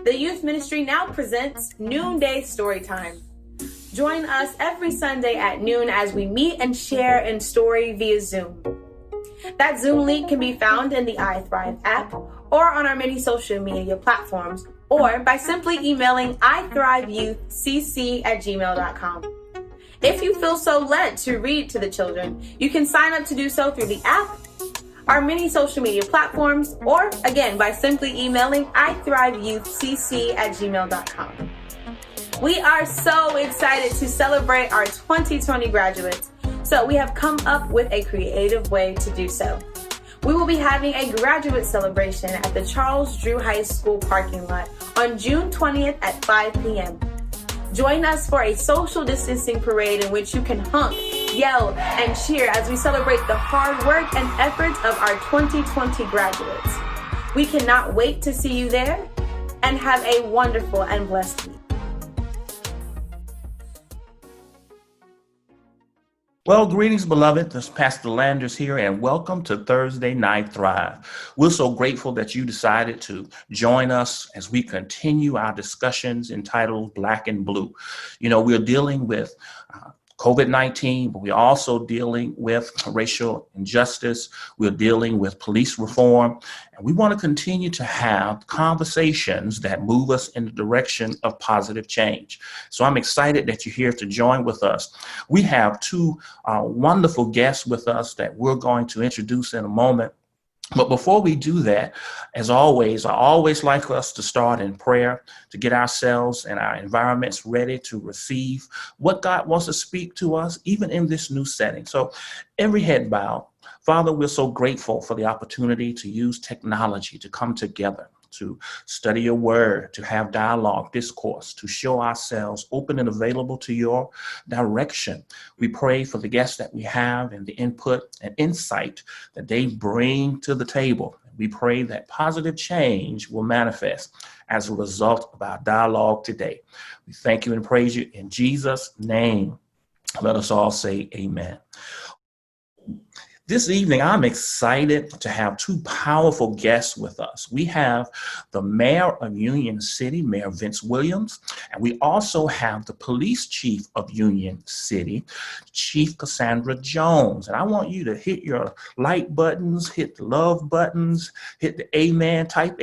the youth ministry now presents Noonday Storytime. Join us every Sunday at noon as we meet and share in story via Zoom. That Zoom link can be found in the iThrive app or on our many social media platforms, or by simply emailing ithrivecc@gmail.com. If you feel so led to read to the children, you can sign up to do so through the app, our many social media platforms, or again by simply emailing ithrivecc@gmail.com. We are so excited to celebrate our 2020 graduates, so we have come up with a creative way to do so. We will be having a graduate celebration at the Charles Drew High School parking lot on June 20th at 5 p.m. Join us for a social distancing parade in which you can honk, yell, and cheer as we celebrate the hard work and efforts of our 2020 graduates. We cannot wait to see you there, and have a wonderful and blessed week. Well, greetings, beloved. This is Pastor Landers here, and welcome to Thursday Night Thrive. We're so grateful that you decided to join us as we continue our discussions entitled Black and Blue. You know, we're dealing with COVID-19, but we're also dealing with racial injustice. We're dealing with police reform, and we want to continue to have conversations that move us in the direction of positive change. So I'm excited that you're here to join with us. We have two wonderful guests with us that we're going to introduce in a moment. But before we do that, as always, I always like us to start in prayer to get ourselves and our environments ready to receive what God wants to speak to us, even in this new setting. So every head bowed. Father, we're so grateful for the opportunity to use technology to come together, to study your word, to have dialogue, discourse, to show ourselves open and available to your direction. We pray for the guests that we have and the input and insight that they bring to the table. We pray that positive change will manifest as a result of our dialogue today. We thank you and praise you in Jesus' name. Let us all say amen. This evening, I'm excited to have two powerful guests with us. We have the mayor of Union City, Mayor Vince Williams, and we also have the police chief of Union City, Chief Cassandra Jones. And I want you to hit your like buttons, hit the love buttons, hit the amen type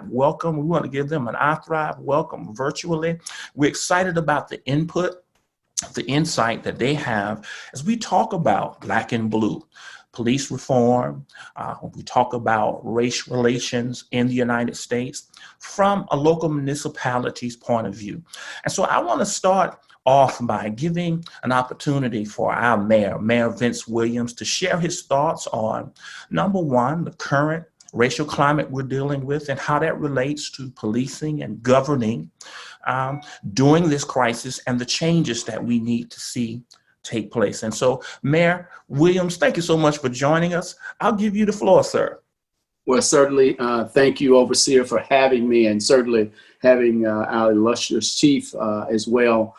welcome. We want to give them an iThrive welcome virtually. We're excited about the input, the insight that they have as we talk about Black and Blue, police reform, we talk about race relations in the United States from a local municipality's point of view. And so I want to start off by giving an opportunity for our Mayor Vince Williams, to share his thoughts on, number one, the current racial climate we're dealing with and how that relates to policing and governing during this crisis and the changes that we need to see take place. And so, Mayor Williams, thank you so much for joining us. I'll give you the floor, sir. Well, certainly, thank you, Overseer, for having me, and certainly having our illustrious chief as well.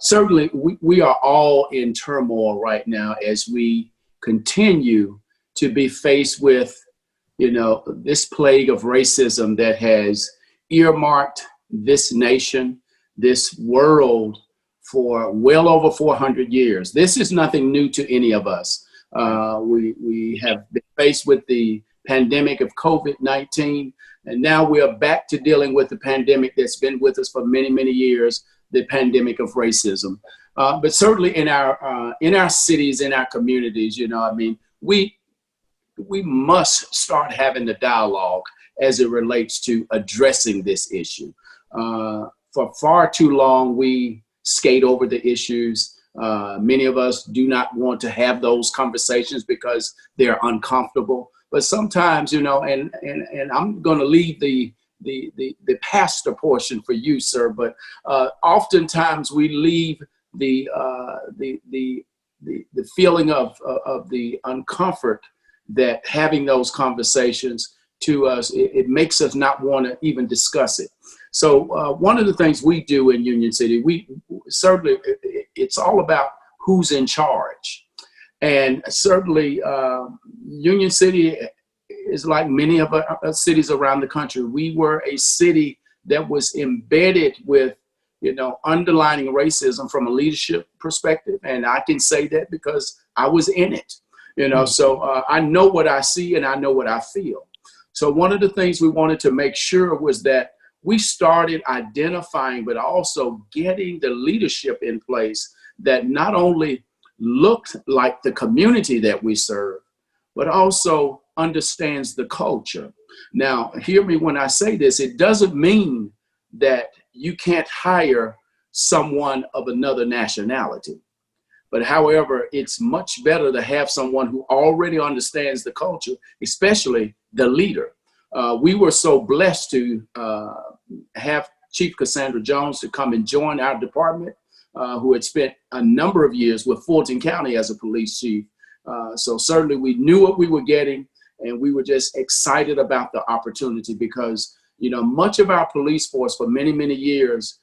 Certainly, we are all in turmoil right now as we continue to be faced with, this plague of racism that has earmarked this nation, this world, for well over 400 years. This is nothing new to any of us. We have been faced with the pandemic of COVID-19, and now we are back to dealing with the pandemic that's been with us for many, many years, the pandemic of racism. But certainly in our cities, in our communities, we must start having the dialogue as it relates to addressing this issue. For far too long, we skate over the issues. Many of us do not want to have those conversations because they're uncomfortable. But sometimes, and I'm going to leave the pastor portion for you, sir. But oftentimes we leave the feeling of the uncomfort that having those conversations to us, it makes us not want to even discuss it. So one of the things we do in Union City, we certainly, it's all about who's in charge. And certainly Union City is like many of our cities around the country. We were a city that was embedded with, underlining racism from a leadership perspective. And I can say that because I was in it, so I know what I see and I know what I feel. So one of the things we wanted to make sure was that we started identifying, but also getting the leadership in place that not only looked like the community that we serve, but also understands the culture. Now, hear me when I say this, it doesn't mean that you can't hire someone of another nationality. But however, it's much better to have someone who already understands the culture, especially the leader. We were so blessed to have Chief Cassandra Jones to come and join our department, who had spent a number of years with Fulton County as a police chief. So certainly we knew what we were getting, and we were just excited about the opportunity because, much of our police force for many, many years,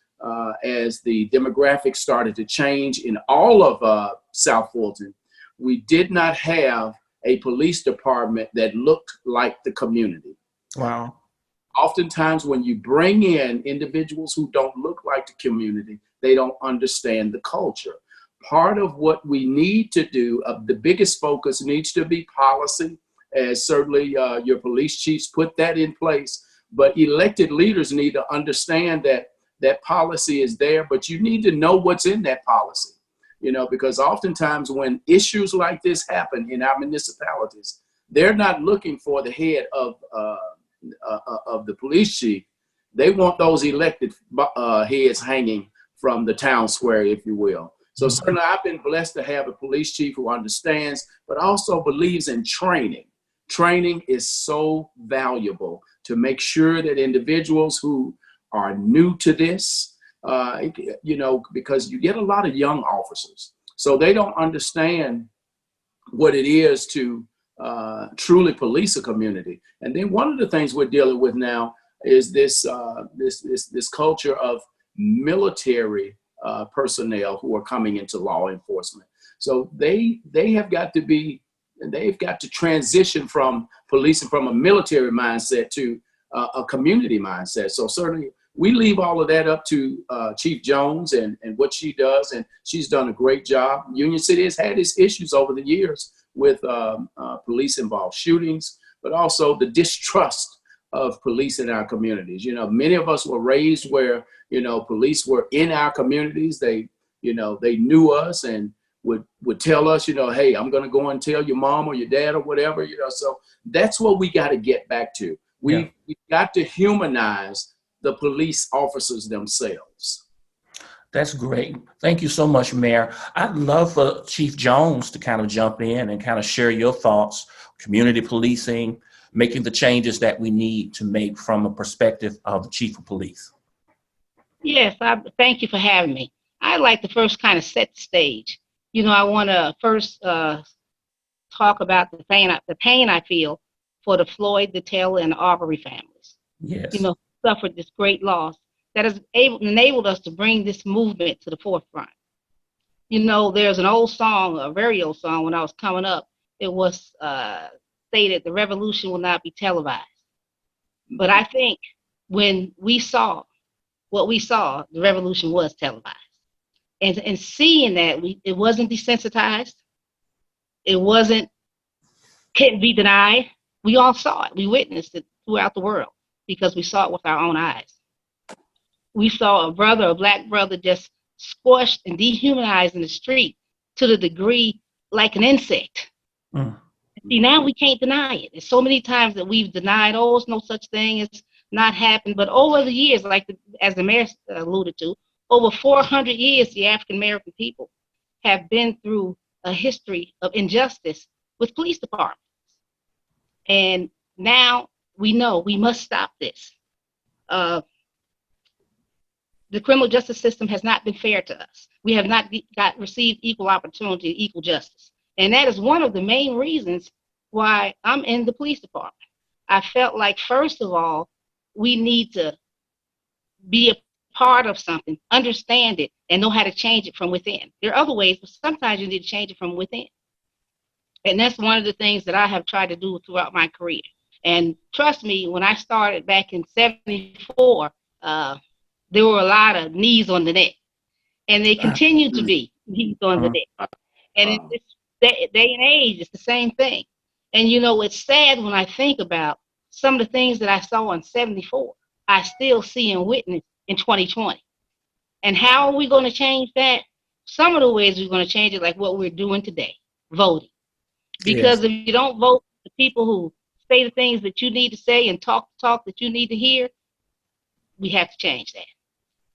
as the demographics started to change in all of South Fulton, we did not have a police department that looked like the community. Wow. Oftentimes when you bring in individuals who don't look like the community, they don't understand the culture. Part of what we need to do, the biggest focus needs to be policy, as certainly your police chiefs put that in place. But elected leaders need to understand that policy is there, but you need to know what's in that policy, because oftentimes when issues like this happen in our municipalities, they're not looking for the head of the police chief. They want those elected heads hanging from the town square, if you will. So certainly I've been blessed to have a police chief who understands, but also believes in training. Training is so valuable to make sure that individuals who are new to this, because you get a lot of young officers, so they don't understand what it is to truly police a community. And then one of the things we're dealing with now is this culture of military personnel who are coming into law enforcement. So they've got to transition from policing from a military mindset to a community mindset. So certainly we leave all of that up to Chief Jones and what she does, and she's done a great job. Union City has had its issues over the years with police-involved shootings, but also the distrust of police in our communities. Many of us were raised where, police were in our communities. They knew us and would tell us, hey, I'm going to go and tell your mom or your dad or whatever, so that's what we got to get back to. We've got to humanize the police officers themselves. That's great. Thank you so much, Mayor. I'd love for Chief Jones to kind of jump in and kind of share your thoughts, community policing, making the changes that we need to make from a perspective of the Chief of Police. Yes, thank you for having me. I'd like to first kind of set the stage. I want to first talk about the pain I feel for the Floyd, the Taylor, and the Arbery families. Yes. Suffered this great loss that has enabled us to bring this movement to the forefront. There's an old song, a very old song when I was coming up. It was stated, the revolution will not be televised. But I think when we saw what we saw, the revolution was televised. And seeing that, it wasn't desensitized. It couldn't be denied. We all saw it. We witnessed it throughout the world because we saw it with our own eyes. We saw a black brother just squashed and dehumanized in the street to the degree like an insect. See, now we can't deny it. There's so many times that we've denied, there's no such thing, it's not happened. But over the years, as the mayor alluded to, over 400 years, the African American people have been through a history of injustice with police departments. And now we know we must stop this. The criminal justice system has not been fair to us. We have not received equal opportunity, equal justice. And that is one of the main reasons why I'm in the police department. I felt like, first of all, we need to be a part of something, understand it, and know how to change it from within. There are other ways, but sometimes you need to change it from within. And that's one of the things that I have tried to do throughout my career. And trust me, when I started back in '74, there were a lot of knees on the neck, and they continue to be knees on the neck. And in this day and age, it's the same thing. And it's sad when I think about some of the things that I saw in '74, I still see and witness in 2020. And how are we going to change that? Some of the ways we're going to change it, like what we're doing today, voting. Because if you don't vote for the people who say the things that you need to say and talk the talk that you need to hear, we have to change that.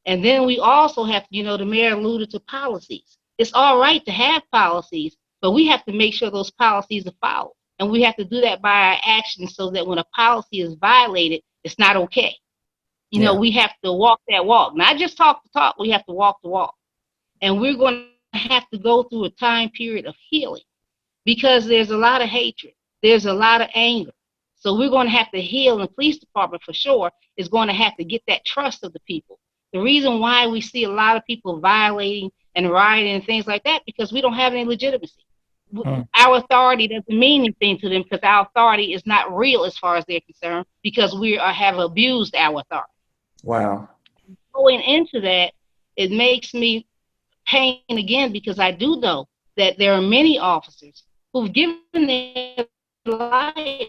And then we also have to, the mayor alluded to policies. It's all right to have policies, but we have to make sure those policies are followed. And we have to do that by our actions so that when a policy is violated, it's not okay. We have to walk that walk, not just talk the talk, we have to walk the walk. And we're going to have to go through a time period of healing because there's a lot of hatred. There's a lot of anger. So we're going to have to heal, and the police department for sure is going to have to get that trust of the people. The reason why we see a lot of people violating and rioting and things like that, because we don't have any legitimacy. Our authority doesn't mean anything to them because our authority is not real as far as they're concerned because we have abused our authority. Wow. Going into that, it makes me pain again because I do know that there are many officers who've given their life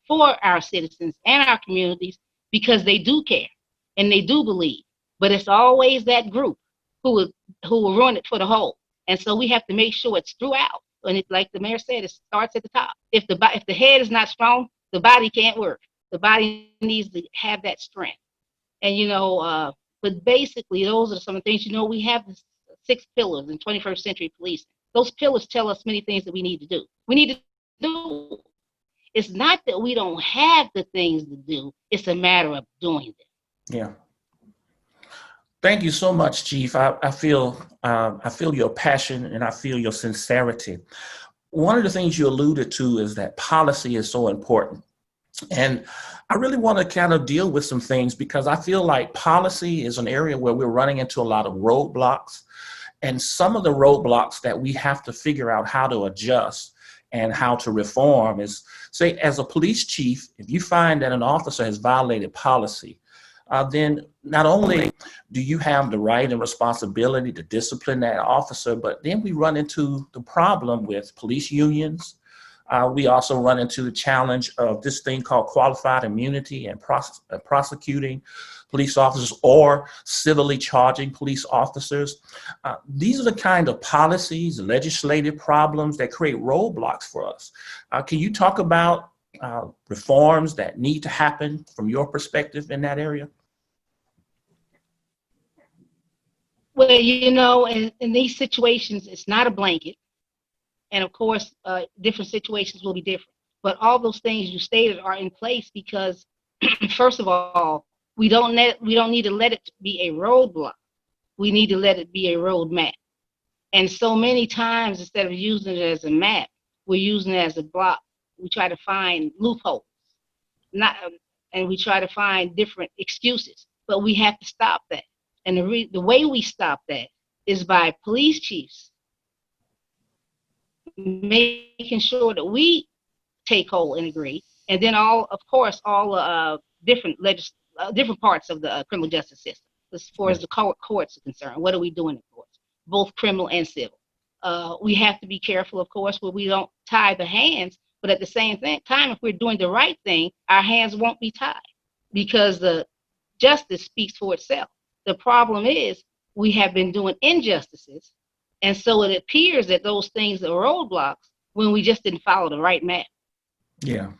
for our citizens and our communities because they do care and they do believe. But it's always that group who will ruin it for the whole. And so we have to make sure it's throughout. And it's like the mayor said, it starts at the top. If the head is not strong, the body can't work. The body needs to have that strength. And, but basically those are some of the things, we have the 6 pillars in 21st century policing. Those pillars tell us many things that we need to do. We need to do. It's not that we don't have the things to do. It's a matter of doing them. Yeah. Thank you so much, Chief. I feel your passion and I feel your sincerity. One of the things you alluded to is that policy is so important. And I really want to kind of deal with some things because I feel like policy is an area where we're running into a lot of roadblocks. And some of the roadblocks that we have to figure out how to adjust and how to reform is, say, as a police chief, if you find that an officer has violated policy, then not only do you have the right and responsibility to discipline that officer, but then we run into the problem with police unions. We also run into the challenge of this thing called qualified immunity and prosecuting police officers or civilly charging police officers. These are the kind of policies, legislative problems that create roadblocks for us. Can you talk about reforms that need to happen from your perspective in that area? Well, in these situations, it's not a blanket. And of course, different situations will be different. But all those things you stated are in place because, first of all, we don't need to let it be a roadblock. We need to let it be a roadmap. And so many times, instead of using it as a map, we're using it as a block. We try to find loopholes, and we try to find different excuses. But we have to stop that. And the way we stop that is by police chiefs making sure that we take hold and agree, and then all different parts of the criminal justice system, as far as the courts are concerned. What are we doing in courts, both criminal and civil? We have to be careful, of course, where we don't tie the hands, but at the same time, if we're doing the right thing, our hands won't be tied because the justice speaks for itself. The problem is we have been doing injustices. And so it appears that those things are roadblocks when we just didn't follow the right map. Yeah.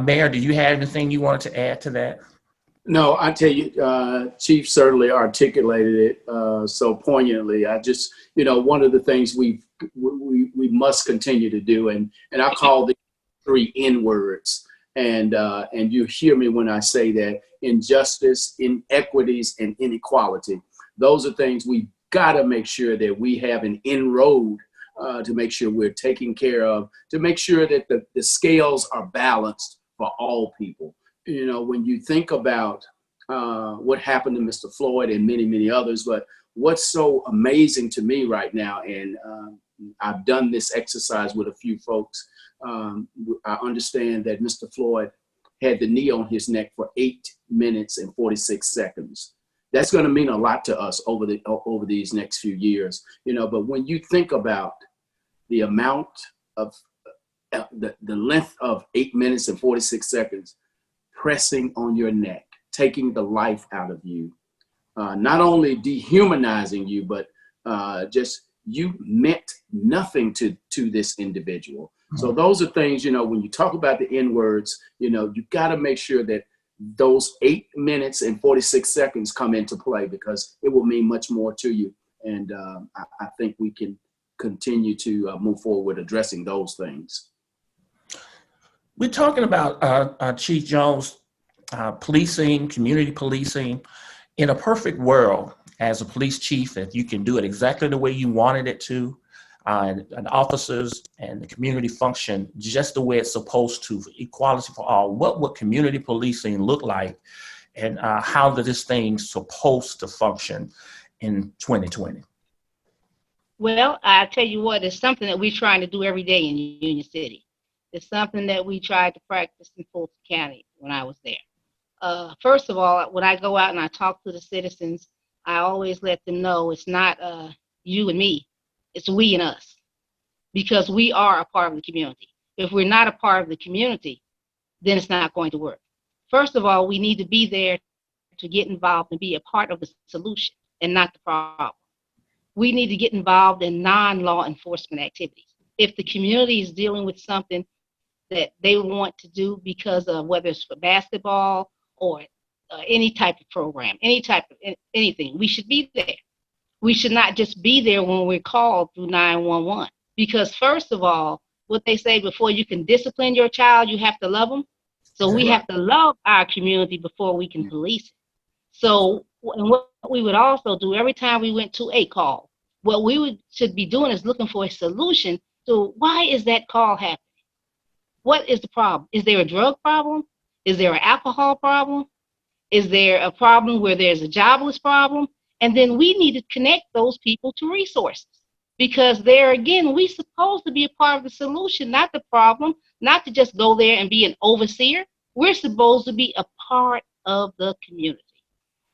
Mayor, do you have anything you wanted to add to that? No, I tell you, Chief certainly articulated it so poignantly. I just, one of the things we must continue to do, and I call the 3 N words, and you hear me when I say that: injustice, inequities, and inequality. Those are things we got to make sure that we have an inroad to make sure we're taken care of, to make sure that the scales are balanced for all people. When you think about what happened to Mr. Floyd and many, many others, but what's so amazing to me right now, and I've done this exercise with a few folks, I understand that Mr. Floyd had the knee on his neck for 8 minutes and 46 seconds. That's going to mean a lot to us over these next few years, you know. But when you think about the amount of the length of 8 minutes and 46 seconds pressing on your neck, taking the life out of you, not only dehumanizing you, but just you meant nothing to this individual. So those are things, you know, when you talk about the N words, you know, you got to make sure that those 8 minutes and 46 seconds come into play, because it will mean much more to you. And I think we can continue to move forward with addressing those things. We're talking about, Chief Jones, policing, community policing. In a perfect world, as a police chief, if you can do it exactly the way you wanted it to, and officers and the community function just the way it's supposed to, for equality for all, what would community policing look like, and how is this thing supposed to function in 2020? Well, I tell you what, it's something that we're trying to do every day in Union City. It's something that we tried to practice in Fulton County when I was there. First of all, when I go out and I talk to the citizens, I always let them know it's not you and me, it's we and us, because we are a part of the community. If we're not a part of the community, then it's not going to work. First of all, we need to be there to get involved and be a part of the solution and not the problem. We need to get involved in non-law enforcement activities. If the community is dealing with something that they want to do because of whether it's for basketball or any type of program, any type of anything, we should be there. We should not just be there when we're called through 911. Because first of all, what they say, before you can discipline your child, you have to love them. So we have to love our community before we can police it. So, and what we would also do every time we went to a call, what we should be doing is looking for a solution to why is that call happening? What is the problem? Is there a drug problem? Is there an alcohol problem? Is there a problem where there's a jobless problem? And then we need to connect those people to resources, because there again, we're supposed to be a part of the solution, not the problem, not to just go there and be an overseer. We're supposed to be a part of the community.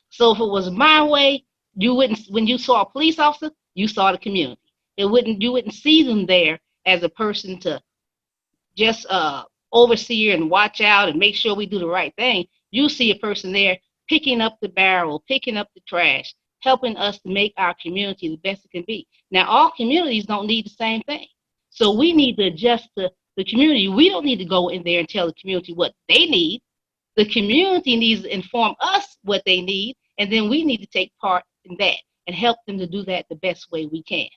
So if it was my way, you wouldn't, when you saw a police officer, you saw the community. You wouldn't see them there as a person to just oversee and watch out and make sure we do the right thing. You see a person there picking up the barrel, picking up the trash, helping us to make our community the best it can be. Now, all communities don't need the same thing. So we need to adjust to the community. We don't need to go in there and tell the community what they need. The community needs to inform us what they need, and then we need to take part in that and help them to do that the best way we can.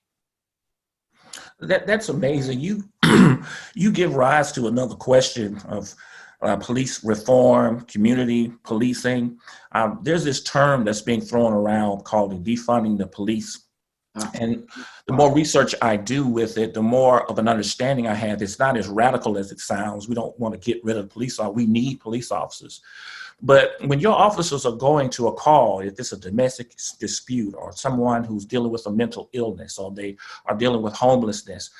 That's amazing. You you give rise to another question of police reform, community policing. There's this term that's being thrown around called defunding the police. And the more research I do with it, the more of an understanding I have. It's not as radical as it sounds. We don't want to get rid of police. We need police officers. But when your officers are going to a call, if it's a domestic dispute or someone who's dealing with a mental illness or they are dealing with homelessness,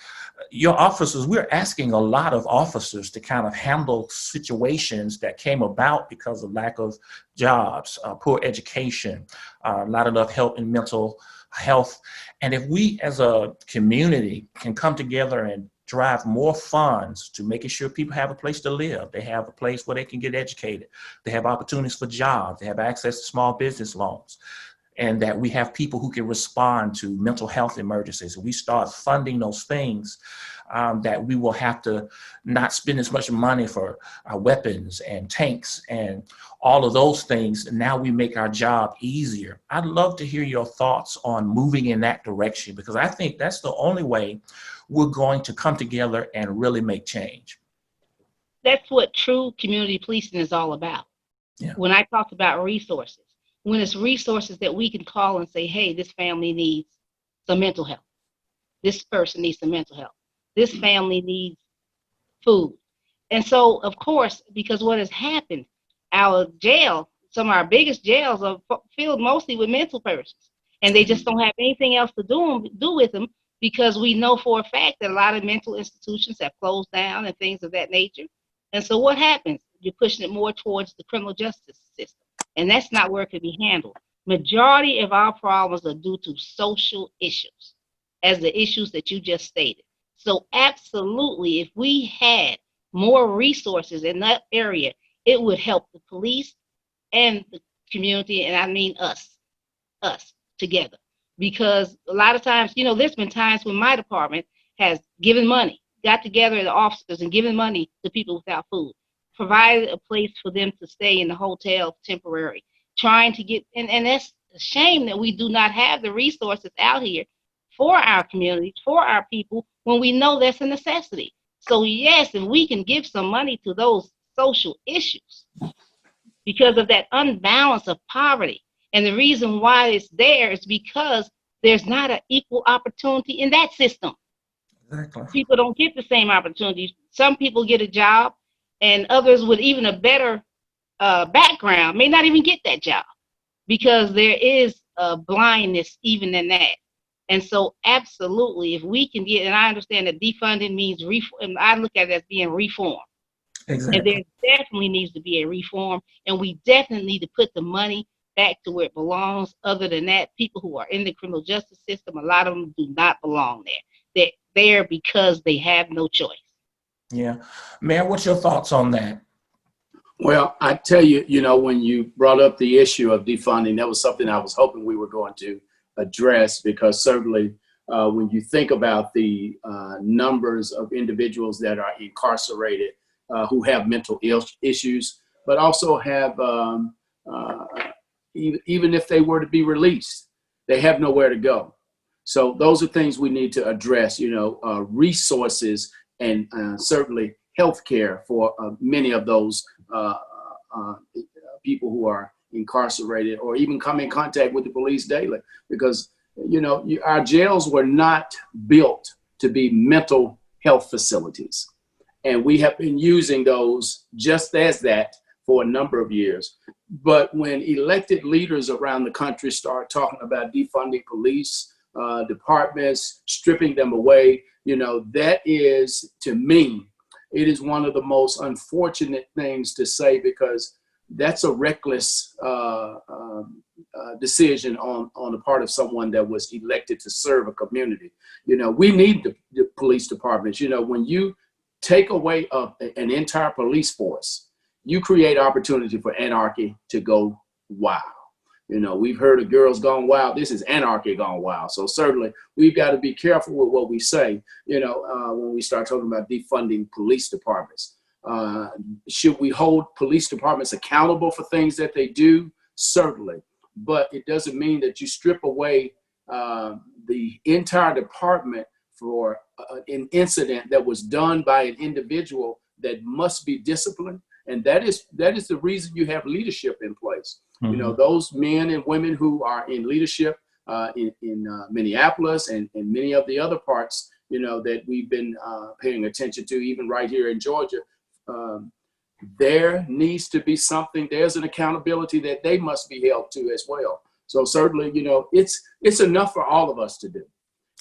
your officers, we're asking a lot of officers to kind of handle situations that came about because of lack of jobs, poor education, not enough help in mental health. And if we as a community can come together and drive more funds to making sure people have a place to live, they have a place where they can get educated, they have opportunities for jobs, they have access to small business loans, and that we have people who can respond to mental health emergencies. We start funding those things, that we will have to not spend as much money for weapons and tanks and all of those things. Now we make our job easier. I'd love to hear your thoughts on moving in that direction, because I think that's the only way we're going to come together and really make change. That's what true community policing is all about. Yeah. When I talked about resources, when it's resources that we can call and say, hey, this family needs some mental health. This person needs some mental health. This family needs food. And so, of course, because what has happened, our jail, some of our biggest jails are filled mostly with mental persons, and they just don't have anything else to do with them, because we know for a fact that a lot of mental institutions have closed down and things of that nature. And so what happens? you're pushing it more towards the criminal justice system. And that's not where it can be handled. Majority of our problems are due to social issues, as the issues that you just stated. So absolutely, if we had more resources in that area, it would help the police and the community, and I mean us together. Because a lot of times, there's been times when my department has given money, got together the officers and given money to people without food, provided a place for them to stay in the hotel temporary, trying to get, and that's a shame that we do not have the resources out here for our communities, for our people, when we know that's a necessity. So yes, if we can give some money to those social issues because of that unbalance of poverty. And the reason why it's there is because there's not an equal opportunity in that system. Exactly. People don't get the same opportunities. Some people get a job, and others with even a better background may not even get that job because there is a blindness even in that. And so absolutely, if we can get, and I understand that defunding means reform, I look at it as being reform. Exactly. And there definitely needs to be a reform, and we definitely need to put the money back to where it belongs. Other than that, people who are in the criminal justice system, a lot of them do not belong there. They're there because they have no choice. Yeah. Mayor, what's your thoughts on that? Well, I tell you, when you brought up the issue of defunding, that was something I was hoping we were going to address, because certainly when you think about the numbers of individuals that are incarcerated who have mental issues, but also have, even if they were to be released, they have nowhere to go. So those are things we need to address, resources and certainly healthcare for many of those people who are incarcerated or even come in contact with the police daily, because our jails were not built to be mental health facilities, and we have been using those just as that for a number of years. But when elected leaders around the country start talking about defunding police departments, stripping them away, that is, to me, it is one of the most unfortunate things to say, because that's a reckless decision on the part of someone that was elected to serve a community. We need the police departments. When you take away an entire police force, you create opportunity for anarchy to go wild. We've heard of girls gone wild. This is anarchy gone wild. So certainly we've got to be careful with what we say, when we start talking about defunding police departments. Should we hold police departments accountable for things that they do? Certainly. But it doesn't mean that you strip away the entire department for an incident that was done by an individual that must be disciplined. And that is the reason you have leadership in place. Mm-hmm. Those men and women who are in leadership in Minneapolis and many of the other parts, that we've been paying attention to, even right here in Georgia, there needs to be something. There's an accountability that they must be held to as well. So certainly, it's enough for all of us to do,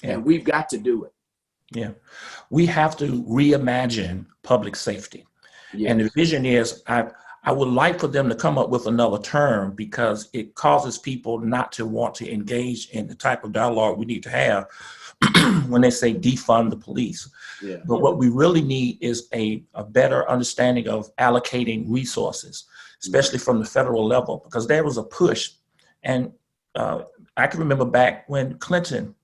and we've got to do it. Yeah, we have to reimagine public safety. Yes. And the vision is, I would like for them to come up with another term, because it causes people not to want to engage in the type of dialogue we need to have when they say defund the police. Yeah. But what we really need is a better understanding of allocating resources, especially from the federal level, because there was a push. And I can remember back when Clinton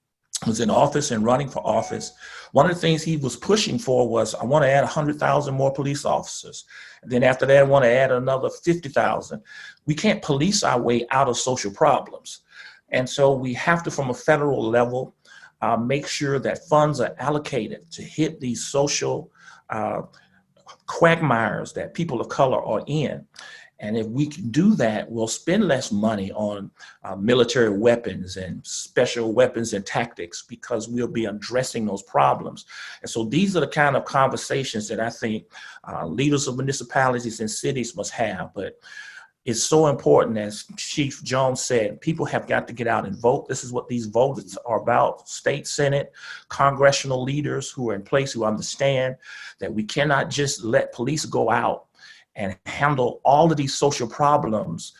was in office and running for office, one of the things he was pushing for was, I want to add 100,000 more police officers. And then after that, I want to add another 50,000. We can't police our way out of social problems. And so we have to, from a federal level, make sure that funds are allocated to hit these social quagmires that people of color are in. And if we can do that, we'll spend less money on military weapons and special weapons and tactics, because we'll be addressing those problems. And so these are the kind of conversations that I think leaders of municipalities and cities must have. But it's so important, as Chief Jones said, people have got to get out and vote. This is what these votes are about. State Senate, congressional leaders who are in place, who understand that we cannot just let police go out and handle all of these social problems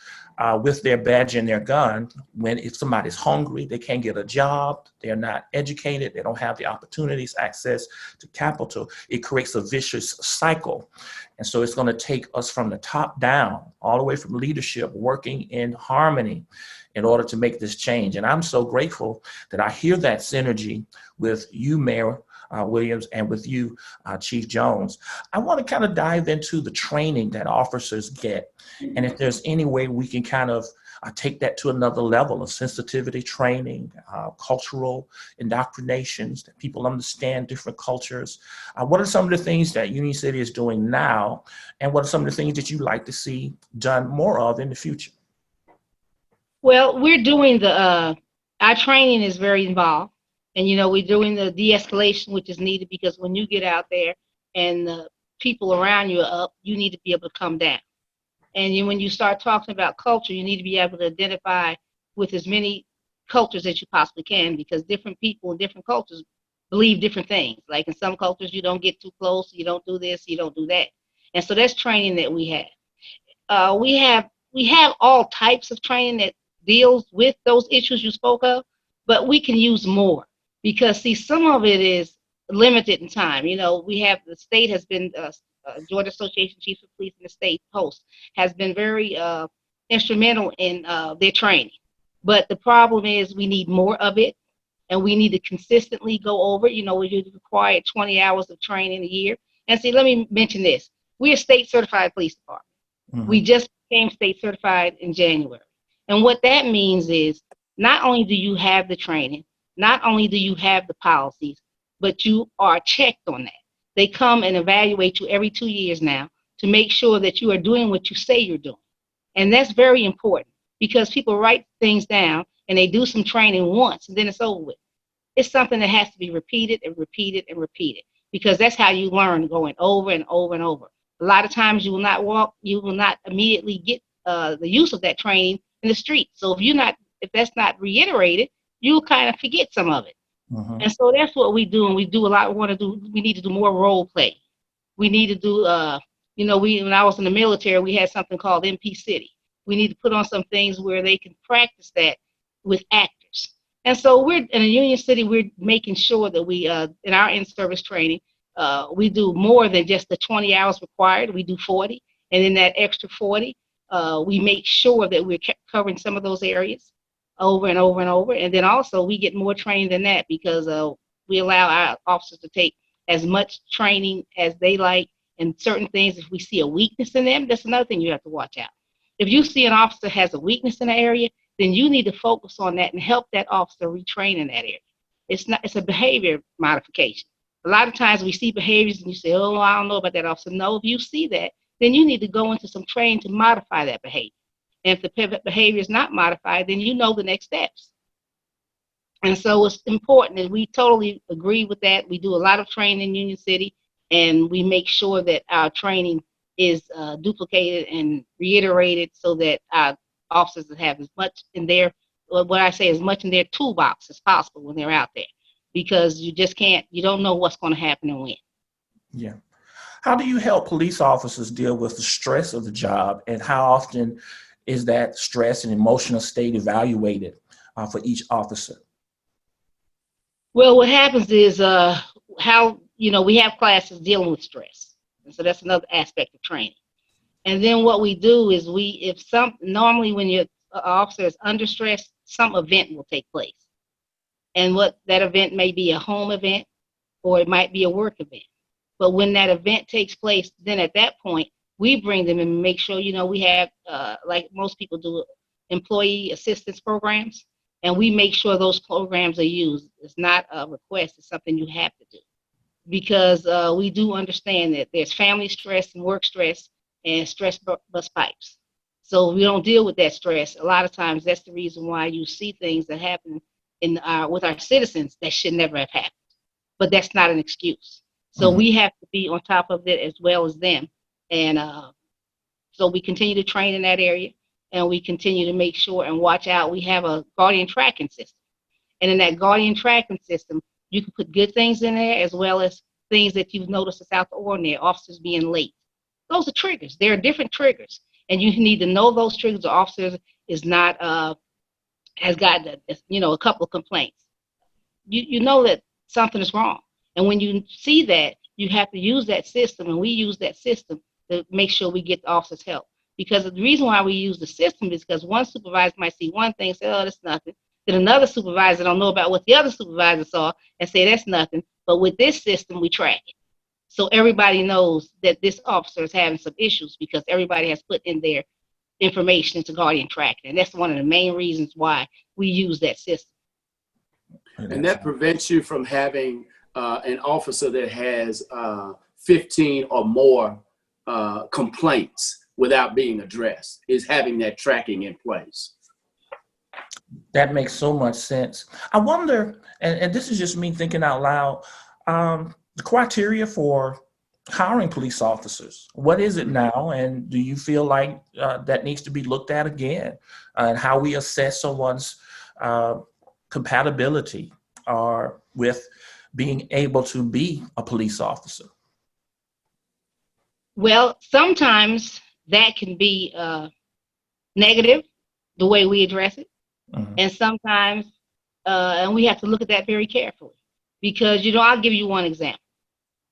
with their badge and their gun. When if somebody's hungry, they can't get a job, they're not educated, they don't have the opportunities, access to capital, it creates a vicious cycle. And so it's going to take us from the top down, all the way from leadership, working in harmony in order to make this change. And I'm so grateful that I hear that synergy with you, Mayor Williams, and with you, Chief Jones. I want to kind of dive into the training that officers get, and if there's any way we can kind of take that to another level of sensitivity training, cultural indoctrinations, that people understand different cultures. What are some of the things that Union City is doing now, and what are some of the things that you'd like to see done more of in the future? Well, we're doing our training is very involved. And, we're doing the de-escalation, which is needed, because when you get out there and the people around you are up, you need to be able to come down. And when you start talking about culture, you need to be able to identify with as many cultures as you possibly can, because different people in different cultures believe different things. Like in some cultures, you don't get too close, you don't do this, you don't do that. And so that's training that we have. We have all types of training that deals with those issues you spoke of, but we can use more. Because, see, some of it is limited in time. We have, the state has been, Georgia Association of Chiefs of Police and the state post has been very instrumental in their training. But the problem is we need more of it, and we need to consistently go over. We require 20 hours of training a year. And see, let me mention this. We're a state certified police department. Mm-hmm. We just became state certified in January. And what that means is not only do you have the training, not only do you have the policies, but you are checked on that. They come and evaluate you every 2 years now to make sure that you are doing what you say you're doing. And that's very important, because people write things down and they do some training once and then it's over with. It's something that has to be repeated and repeated and repeated, because that's how you learn, going over and over and over. A lot of times you will not immediately get the use of that training in the street. So if that's not reiterated, you'll kind of forget some of it. Mm-hmm. And so that's what we do. And we do a lot. We need to do more role play. We need to do, when I was in the military, we had something called MP City. We need to put on some things where they can practice that with actors. And so we're in a Union City, we're making sure that we, in our in-service training, we do more than just the 20 hours required. We do 40. And in that extra 40, we make sure that we're covering some of those areas over and over and over. And then also we get more training than that, because we allow our officers to take as much training as they like. And certain things, if we see a weakness in them, that's another thing you have to watch out. If you see an officer has a weakness in an area, then you need to focus on that and help that officer retrain in that area. It's a behavior modification. A lot of times we see behaviors and you say, oh, I don't know about that officer. No, if you see that, then you need to go into some training to modify that behavior. And if the behavior is not modified, then you know the next steps. And so it's important, and we totally agree with that. We do a lot of training in Union City, and we make sure that our training is duplicated and reiterated so that our officers have as much in their, as much in their toolbox as possible when they're out there, because you don't know what's going to happen and when. Yeah. How do you help police officers deal with the stress of the job, and how often is that stress and emotional state evaluated for each officer? Well, what happens is we have classes dealing with stress. And so that's another aspect of training. And then what we do is normally when your officer is under stress, some event will take place. And what that event may be a home event, or it might be a work event. But when that event takes place, then at that point, we bring them and make sure, we have, like most people do, employee assistance programs, and we make sure those programs are used. It's not a request, it's something you have to do. Because we do understand that there's family stress and work stress and stress bust pipes. So we don't deal with that stress. A lot of times that's the reason why you see things that happen with our citizens that should never have happened. But that's not an excuse. So we have to be on top of it as well as them. And so we continue to train in that area, and we continue to make sure and watch out. We have a guardian tracking system. And in that guardian tracking system, you can put good things in there as well as things that you've noticed that's out the ordinary, officers being late. Those are triggers. There are different triggers, and you need to know those triggers. The officer is not has got a couple of complaints. You know that something is wrong, and when you see that, you have to use that system, and we use that system to make sure we get the officer's help. Because the reason why we use the system is because one supervisor might see one thing and say, oh, that's nothing. Then another supervisor don't know about what the other supervisor saw and say that's nothing. But with this system, we track it. So everybody knows that this officer is having some issues because everybody has put in their information into Guardian tracking. And that's one of the main reasons why we use that system. And that prevents you from having an officer that has 15 or more complaints without being addressed, is having that tracking in place. That makes so much sense. I wonder, and this is just me thinking out loud, the criteria for hiring police officers. What is it now? And do you feel like that needs to be looked at again? And how we assess someone's compatibility with being able to be a police officer? Well, sometimes that can be negative, the way we address it. Mm-hmm. And sometimes, and we have to look at that very carefully. Because, I'll give you one example.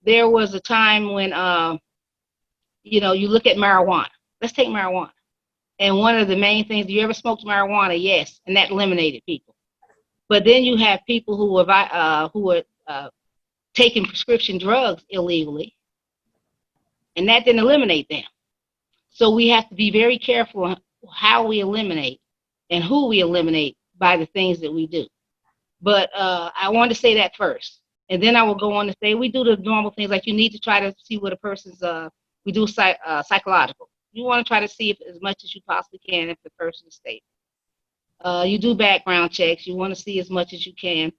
There was a time when, you look at marijuana. Let's take marijuana. And one of the main things, do you ever smoked marijuana? Yes. And that eliminated people. But then you have people who are taking prescription drugs illegally. And that didn't eliminate them. So we have to be very careful on how we eliminate and who we eliminate by the things that we do. But I want to say that first. And then I will go on to say we do the normal things, like you need to try to see what a person's, we do psychological. You want to try to see if as much as you possibly can if the person is stable. You do background checks. You want to see as much as you can,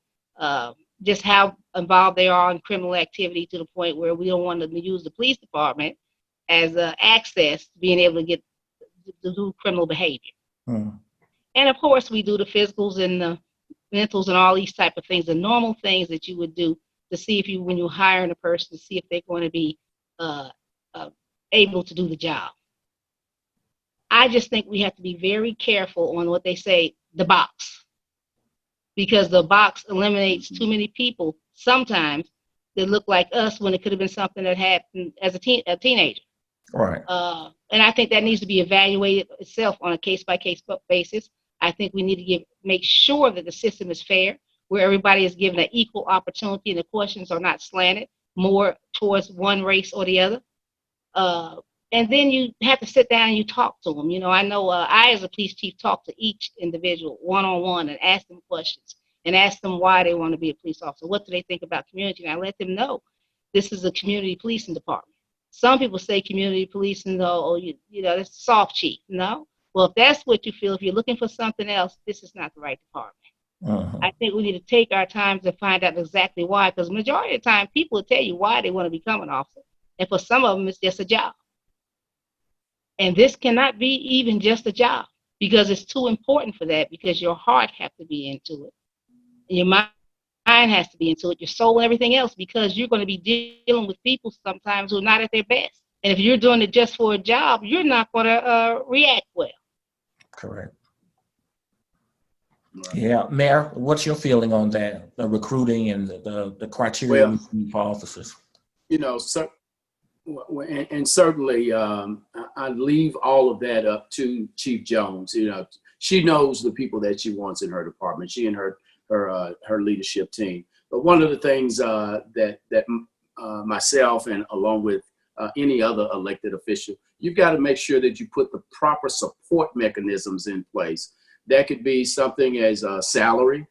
just how involved they are in criminal activity, to the point where we don't want to use the police department as access to being able to get to do criminal behavior. And of course, we do the physicals and the mentals and all these type of things, the normal things that you would do to see if when you're hiring a person, to see if they're going to be able to do the job. I just think we have to be very careful on what they say, the box, because the box eliminates too many people sometimes that look like us when it could have been something that happened as a teenager. Right. And I think that needs to be evaluated itself on a case-by-case basis. I think we need to make sure that the system is fair, where everybody is given an equal opportunity and the questions are not slanted more towards one race or the other. And then you have to sit down and you talk to them. I know I, as a police chief, talk to each individual one-on-one and ask them questions and ask them why they want to be a police officer. What do they think about community? And I let them know this is a community policing department. Some people say community policing, that's soft chief. No. Well, if that's what you feel, if you're looking for something else, this is not the right department. Uh-huh. I think we need to take our time to find out exactly why, because majority of the time people will tell you why they want to become an officer. And for some of them, it's just a job. And this cannot be even just a job, because it's too important for that, because your heart has to be into it. And your mind has to be into it, your soul and everything else, because you're going to be dealing with people sometimes who are not at their best. And if you're doing it just for a job, you're not going to react well. Correct. Yeah, Mayor, what's your feeling on that? The recruiting and the criteria for officers. And certainly, I leave all of that up to Chief Jones. She knows the people that she wants in her department. She and her leadership team. But one of the things that myself, and along with any other elected official, you've got to make sure that you put the proper support mechanisms in place. That could be something as a salary,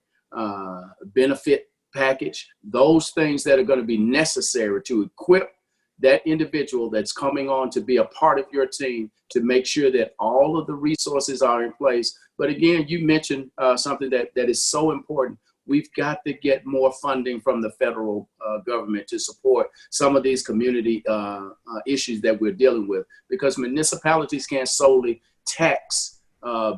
benefit package, those things that are going to be necessary to equip that individual that's coming on to be a part of your team, to make sure that all of the resources are in place. But again, you mentioned something that is so important. We've got to get more funding from the federal government to support some of these community issues that we're dealing with, because municipalities can't solely tax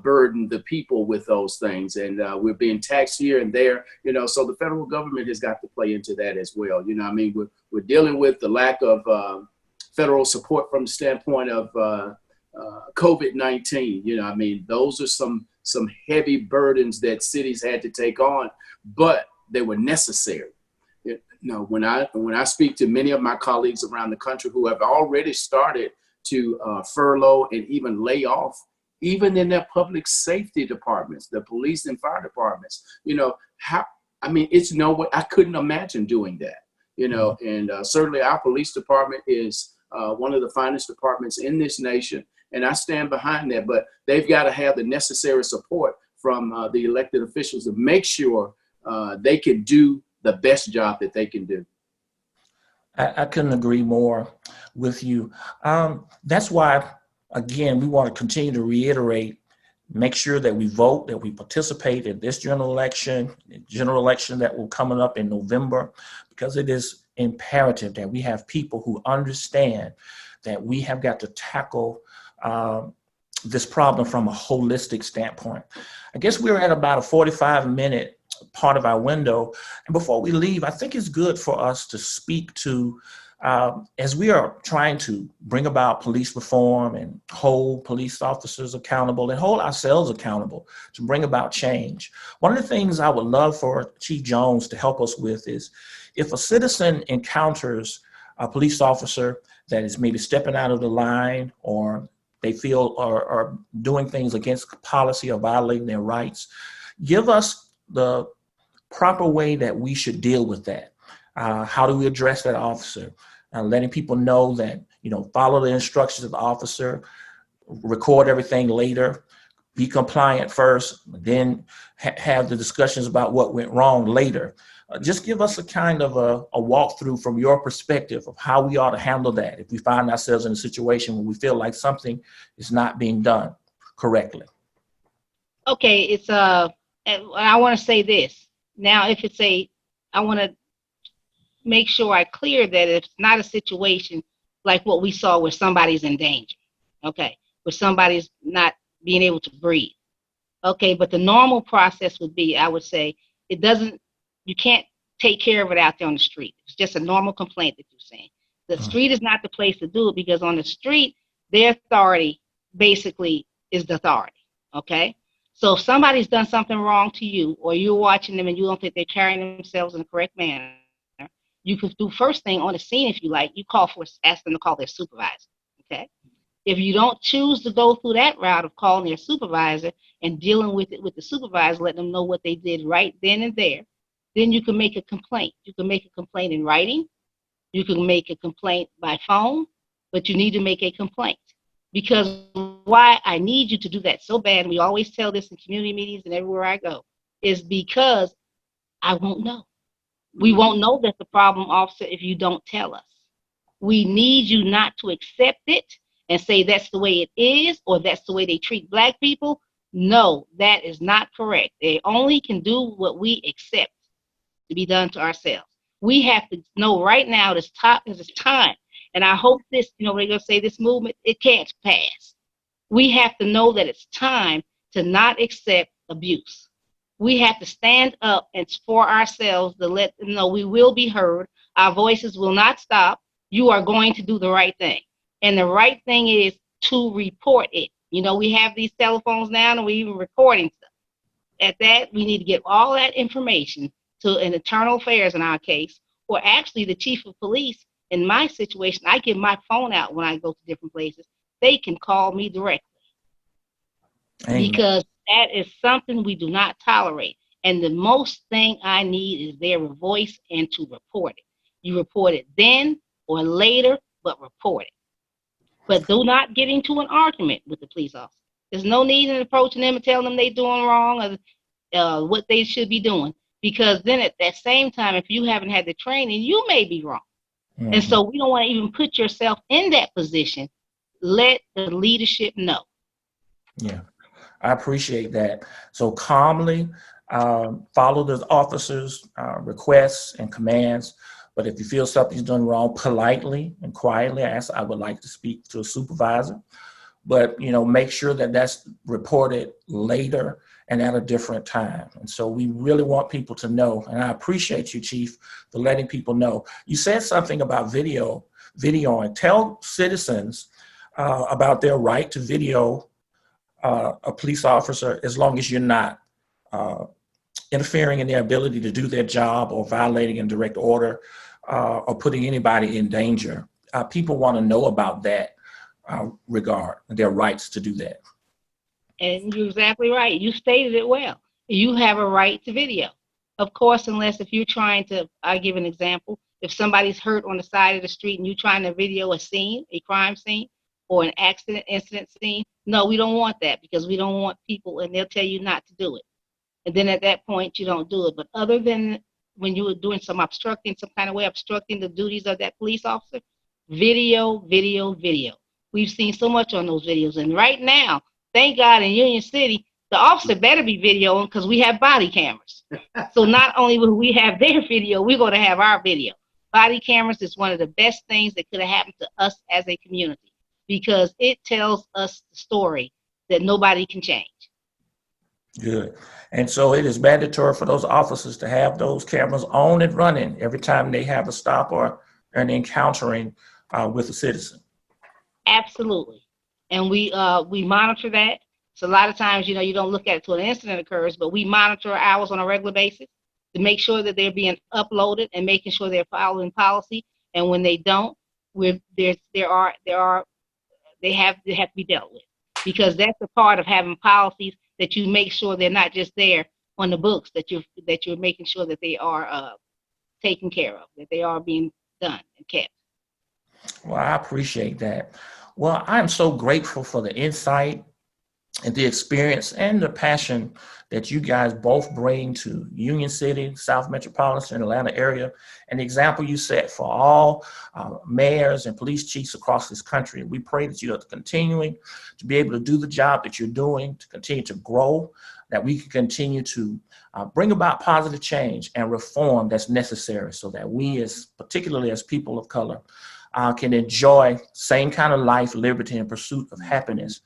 burden the people with those things, and we're being taxed here and there, so the federal government has got to play into that as well. We're dealing with the lack of federal support from the standpoint of COVID-19. You know, I mean, those are some heavy burdens that cities had to take on, but they were necessary. You know, when I speak to many of my colleagues around the country who have already started to furlough and even lay off, even in their public safety departments, the police and fire departments, you know, it's no way, I couldn't imagine doing that, you know, and certainly our police department is one of the finest departments in this nation. And I stand behind that, but they've got to have the necessary support from the elected officials to make sure they can do the best job that they can do. I couldn't agree more with you. That's why, again, we want to continue to reiterate, make sure that we vote, that we participate in this general election that will coming up in November, because it is imperative that we have people who understand that we have got to tackle this problem from a holistic standpoint. I guess we're at about a 45-minute part of our window. And before we leave, I think it's good for us to speak to, as we are trying to bring about police reform and hold police officers accountable and hold ourselves accountable to bring about change. One of the things I would love for Chief Jones to help us with is, if a citizen encounters a police officer that is maybe stepping out of the line, or they feel are doing things against policy or violating their rights, give us the proper way that we should deal with that. How do we address that officer? Letting people know that, you know, follow the instructions of the officer, record everything later, be compliant first, then have the discussions about what went wrong later. Just give us a kind of a walkthrough from your perspective of how we ought to handle that if we find ourselves in a situation where we feel like something is not being done correctly. Okay, it's and I want to say this. Now, if it's I want to make sure I clear that it's not a situation like what we saw where somebody's in danger, okay, where somebody's not being able to breathe. Okay, but the normal process would be, I would say, you can't take care of it out there on the street. It's just a normal complaint that you're saying. The street is not the place to do it, because on the street, their authority basically is the authority, okay? So if somebody's done something wrong to you, or you're watching them and you don't think they're carrying themselves in the correct manner, you could do first thing on the scene, if you like, you ask them to call their supervisor, okay? If you don't choose to go through that route of calling their supervisor and dealing with it with the supervisor, letting them know what they did right then and there, then you can make a complaint. You can make a complaint in writing. You can make a complaint by phone, but you need to make a complaint. Because why I need you to do that so bad, and we always tell this in community meetings and everywhere I go, is because I won't know. We won't know that's the problem, officer, if you don't tell us. We need you not to accept it and say that's the way it is, or that's the way they treat Black people. No, that is not correct. They only can do what we accept to be done to ourselves. We have to know right now it's time. And I hope this, you know, they're going to say this movement, it can't pass. We have to know that it's time to not accept abuse. We have to stand up and for ourselves to let them know we will be heard. Our voices will not stop. You are going to do the right thing. And the right thing is to report it. You know, we have these telephones now and we're even recording stuff. At that, we need to get all that information to an internal affairs in our case, or actually the chief of police. In my situation, I give my phone out when I go to different places. They can call me directly. Amen. Because that is something we do not tolerate. And the most thing I need is their voice and to report it. You report it then or later, but report it. But do not get into an argument with the police officer. There's no need in approaching them and telling them they're doing wrong or what they should be doing. Because then at that same time, if you haven't had the training, you may be wrong. Mm-hmm. And so we don't want to even put yourself in that position. Let the leadership know. Yeah, I appreciate that. So calmly follow the officer's requests and commands. But if you feel something's done wrong, politely and quietly ask, I would like to speak to a supervisor. But, you know, make sure that that's reported later and at a different time. And so we really want people to know, and I appreciate you, Chief, for letting people know. You said something about video videoing. Tell citizens about their right to video a police officer as long as you're not interfering in their ability to do their job or violating a direct order or putting anybody in danger. People want to know about that regard, their rights to do that. And you're exactly right. You stated it well. You have a right to video. Of course, unless if you're trying to, I'll give an example. If somebody's hurt on the side of the street and you're trying to video a scene, a crime scene, or an incident scene, no, we don't want that, because we don't want people, and they'll tell you not to do it. And then at that point, you don't do it. But other than when you were doing some kind of way obstructing the duties of that police officer, video. We've seen so much on those videos. And right now, thank God in Union City, the officer better be videoing, because we have body cameras. So not only will we have their video, we're going to have our video. Body cameras is one of the best things that could have happened to us as a community, because it tells us the story that nobody can change. Good. And so it is mandatory for those officers to have those cameras on and running every time they have a stop or an encountering with a citizen. Absolutely. And we monitor that. So a lot of times, you don't look at it till an incident occurs, but we monitor hours on a regular basis to make sure that they're being uploaded and making sure they're following policy. And when they don't, they have to be dealt with, because that's a part of having policies, that you make sure they're not just there on the books, that you're making sure that they are taken care of, that they are being done and kept. Well, I appreciate that. Well, I'm so grateful for the insight and the experience and the passion that you guys both bring to Union City, South Metropolitan, Atlanta area, and the example you set for all mayors and police chiefs across this country. We pray that you are continuing to be able to do the job that you're doing, to continue to grow, that we can continue to bring about positive change and reform that's necessary, so that we, particularly as people of color, can enjoy same kind of life, liberty, and pursuit of happiness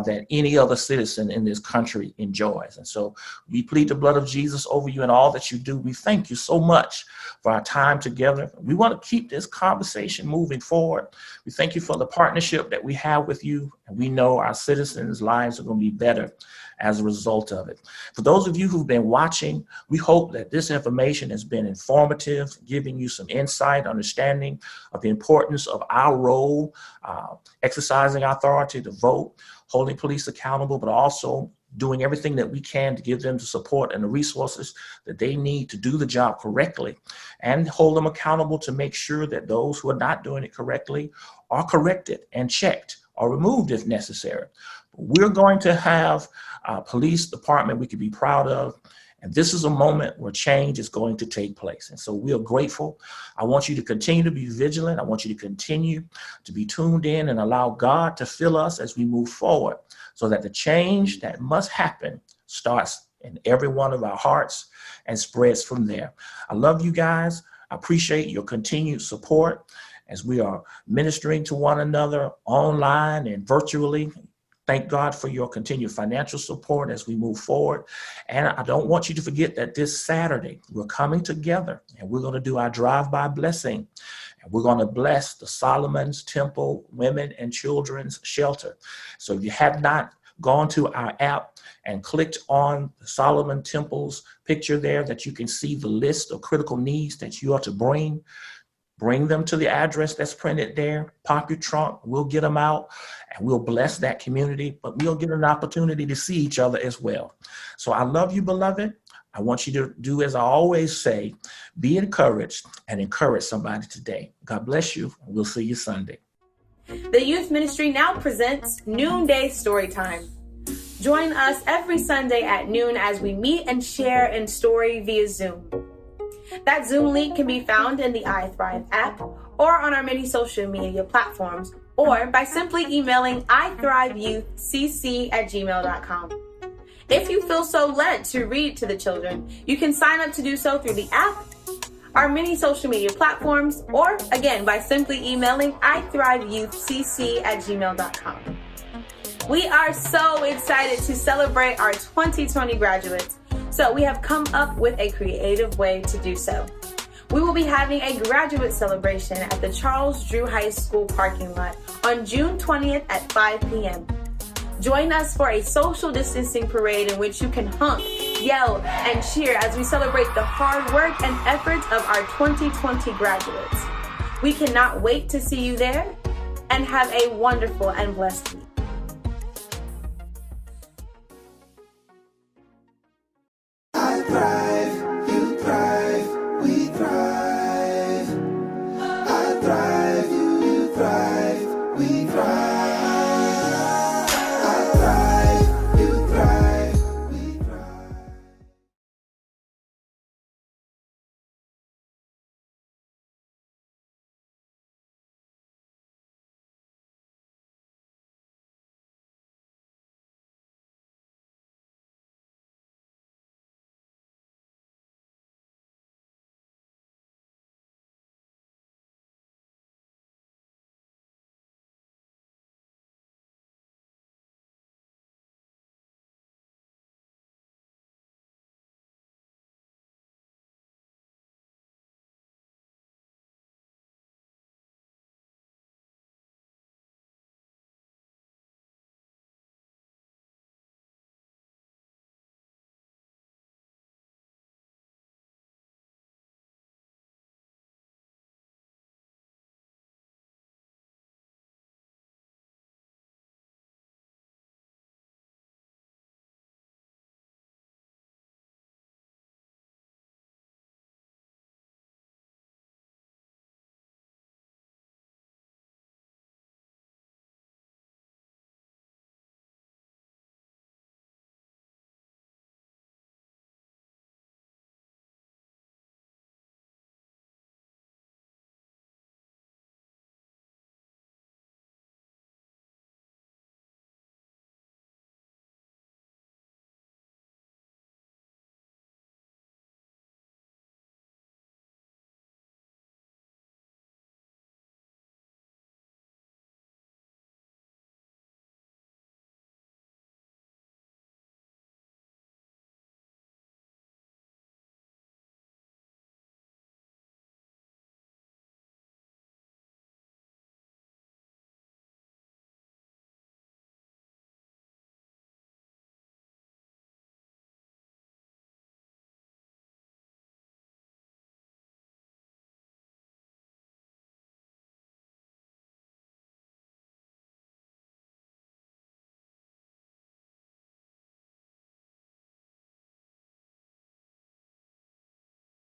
that any other citizen in this country enjoys. And so we plead the blood of Jesus over you and all that you do. We thank you so much for our time together. We want to keep this conversation moving forward. We thank you for the partnership that we have with you, and we know our citizens' lives are going to be better as a result of it. For those of you who've been watching, we hope that this information has been informative, giving you some insight, understanding of the importance of our role, exercising our authority to vote, holding police accountable, but also doing everything that we can to give them the support and the resources that they need to do the job correctly, and hold them accountable to make sure that those who are not doing it correctly are corrected and checked or removed if necessary. We're going to have a police department we can be proud of, and this is a moment where change is going to take place. And so we are grateful. I want you to continue to be vigilant. I want you to continue to be tuned in and allow God to fill us as we move forward, so that the change that must happen starts in every one of our hearts and spreads from there. I love you guys. I appreciate your continued support as we are ministering to one another online and virtually. Thank God for your continued financial support as we move forward. And I don't want you to forget that this Saturday, we're coming together and we're going to do our drive-by blessing. And we're going to bless the Solomon's Temple Women and Children's Shelter. So if you have not gone to our app and clicked on the Solomon Temple's picture there, that you can see the list of critical needs that you are to bring them to the address that's printed there. Pop your trunk, we'll get them out, and we'll bless that community, but we'll get an opportunity to see each other as well. So I love you, beloved. I want you to do as I always say, be encouraged and encourage somebody today. God bless you, and we'll see you Sunday. The youth ministry now presents Noonday Storytime. Join us every Sunday at noon as we meet and share in story via Zoom. That Zoom link can be found in the iThrive app or on our many social media platforms, or by simply emailing iThriveYouthCC@gmail.com. If you feel so led to read to the children, you can sign up to do so through the app, our many social media platforms, or again by simply emailing iThriveYouthCC@gmail.com. We are so excited to celebrate our 2020 graduates, so we have come up with a creative way to do so. We will be having a graduate celebration at the Charles Drew High School parking lot on June 20th at 5 p.m. Join us for a social distancing parade in which you can honk, yell, and cheer as we celebrate the hard work and efforts of our 2020 graduates. We cannot wait to see you there, and have a wonderful and blessed week.